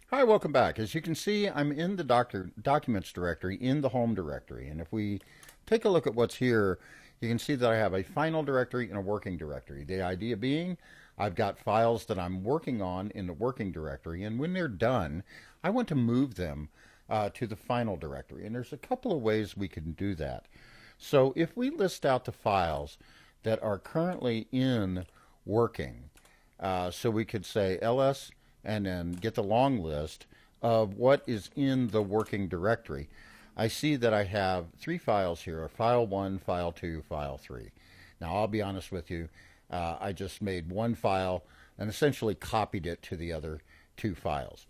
Hi, welcome back. As you can see, I'm in the Documents directory in the Home directory. And if we take a look at what's here, you can see that I have a final directory and a working directory. The idea being, I've got files that I'm working on in the working directory, and when they're done, I want to move them to the final directory. And there's a couple of ways we can do that. So if we list out the files that are currently in working, so we could say ls and then get the long list of what is in the working directory. I see that I have three files here, file 1, file 2, file 3. Now I'll be honest with you, I just made one file and essentially copied it to the other two files.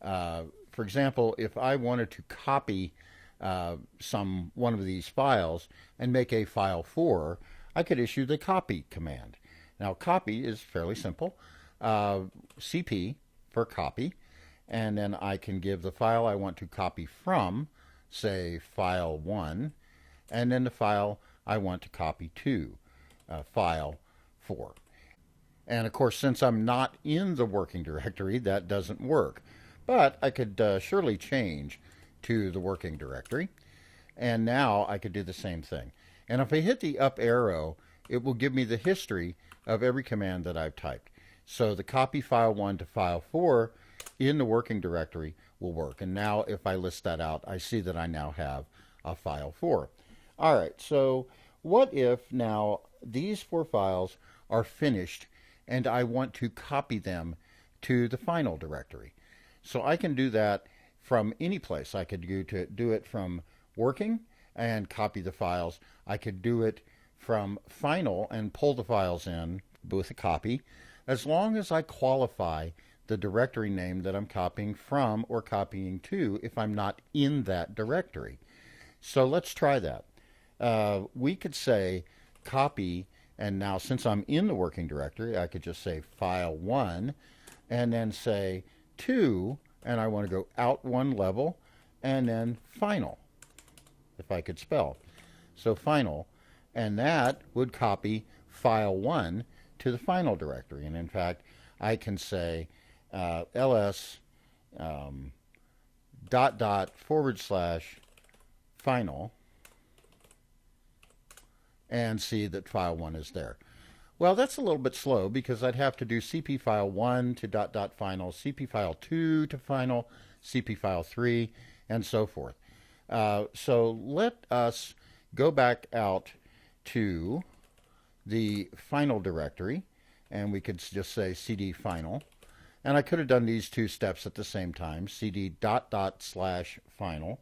For example, if I wanted to copy one of these files and make a file 4, I could issue the copy command. Now copy is fairly simple. CP for copy, and then I can give the file I want to copy from, say file 1, and then the file I want to copy to, file 4. And of course, since I'm not in the working directory, that doesn't work. But I could surely change to the working directory, and now I could do the same thing. And if I hit the up arrow, it will give me the history of every command that I've typed. So the copy file 1 to file 4 in the working directory will work. And now if I list that out, I see that I now have a file 4. All right, so what if now these 4 files are finished and I want to copy them to the final directory? So I can do that from any place. I could do it from working and copy the files. I could do it from final and pull the files in with a copy, as long as I qualify the directory name that I'm copying from or copying to if I'm not in that directory. So let's try that. We could say copy, and now since I'm in the working directory, I could just say file 1 and then say 2, and I want to go out one level, and then final, if I could spell. So final, and that would copy file 1 to the final directory. And in fact, I can say ls / final and see that file 1 is there. Well, that's a little bit slow because I'd have to do cp file 1 to .. final, cp file 2 to final, cp file 3, and so forth. So let us go back out to the final directory, and we could just say cd final. And I could have done these two steps at the same time, cd .. / final,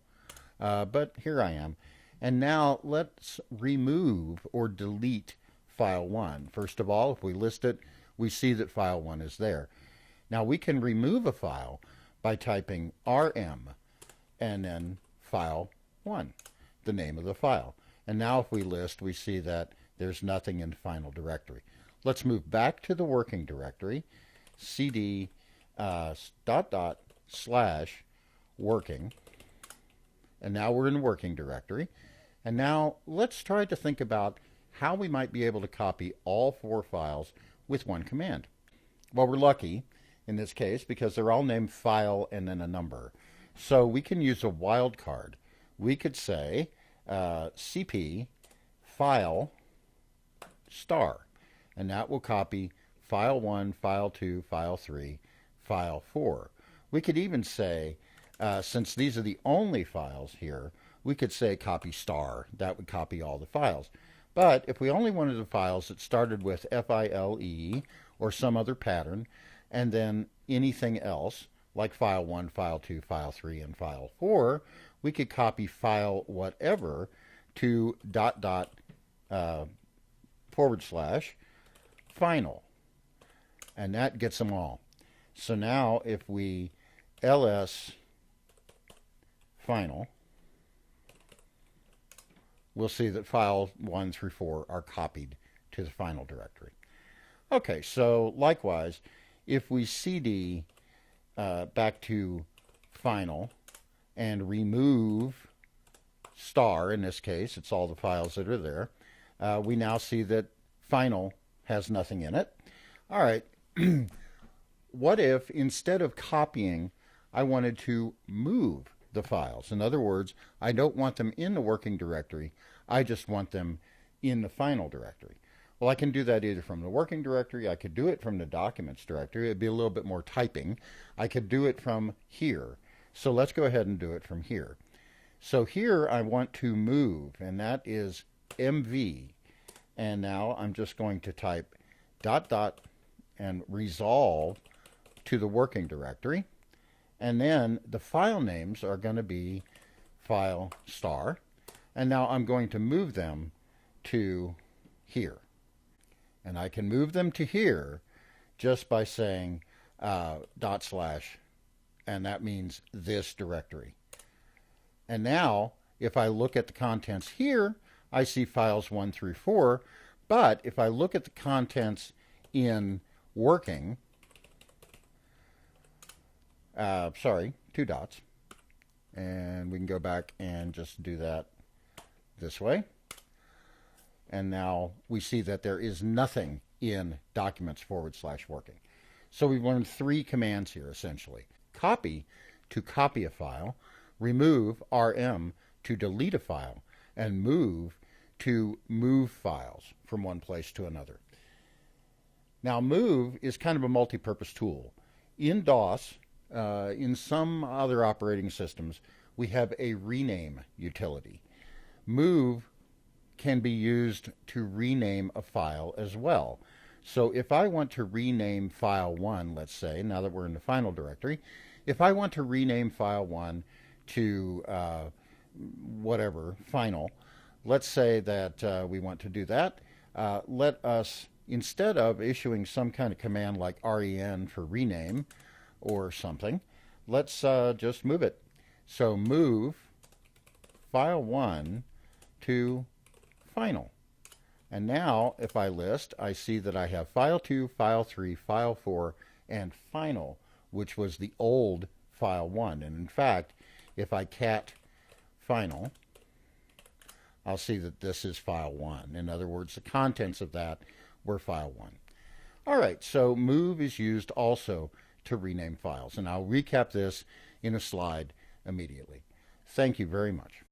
but here I am. And now let's remove or delete file 1. First of all, if we list it, we see that file 1 is there. Now we can remove a file by typing rm and then file 1, the name of the file. And now if we list, we see that there's nothing in the final directory. Let's move back to the working directory, cd .. /working, and now we're in the working directory. And now let's try to think about how we might be able to copy all 4 files with one command. Well, we're lucky in this case because they're all named file and then a number. So we can use a wildcard. We could say cp file star, and that will copy file 1, file 2, file 3, file 4. We could even say, since these are the only files here, we could say copy star. That would copy all the files. But if we only wanted the files that started with file or some other pattern, and then anything else, like file 1, file 2, file 3, and file 4, we could copy file whatever to .. / final. And that gets them all. So now if we ls final, we'll see that files 1 through 4 are copied to the final directory. Okay, so likewise, if we cd back to final and remove star, in this case, it's all the files that are there, we now see that final has nothing in it. All right, what if instead of copying, I wanted to move the files? In other words, I don't want them in the working directory, I just want them in the final directory. Well, I can do that either from the working directory, I could do it from the documents directory, it'd be a little bit more typing. I could do it from here. So let's go ahead and do it from here. So here I want to move, and that is MV. And now I'm just going to type ... and resolve to the working directory. And then the file names are going to be file star. And now I'm going to move them to here. And I can move them to here just by saying ... and that means this directory. And now, if I look at the contents here, I see files 1 through 4. But if I look at the contents in working, two dots, and we can go back and just do that this way. And now we see that there is nothing in documents/working. So we've learned 3 commands here, essentially. Copy to copy a file, remove RM to delete a file, and move to move files from one place to another. Now, move is kind of a multi-purpose tool. In DOS, in some other operating systems, we have a rename utility. Move can be used to rename a file as well. So if I want to rename file 1, let's say, now that we're in the final directory, if I want to rename file 1 to whatever, final, let's say that we want to do that. Let us, instead of issuing some kind of command like REN for rename or something, let's just move it. So move file 1 to final. And now, if I list, I see that I have file 2, file 3, file 4, and final, which was the old file 1. And in fact, if I cat final, I'll see that this is file 1. In other words, the contents of that were file 1. All right, so move is used also to rename files. And I'll recap this in a slide immediately. Thank you very much.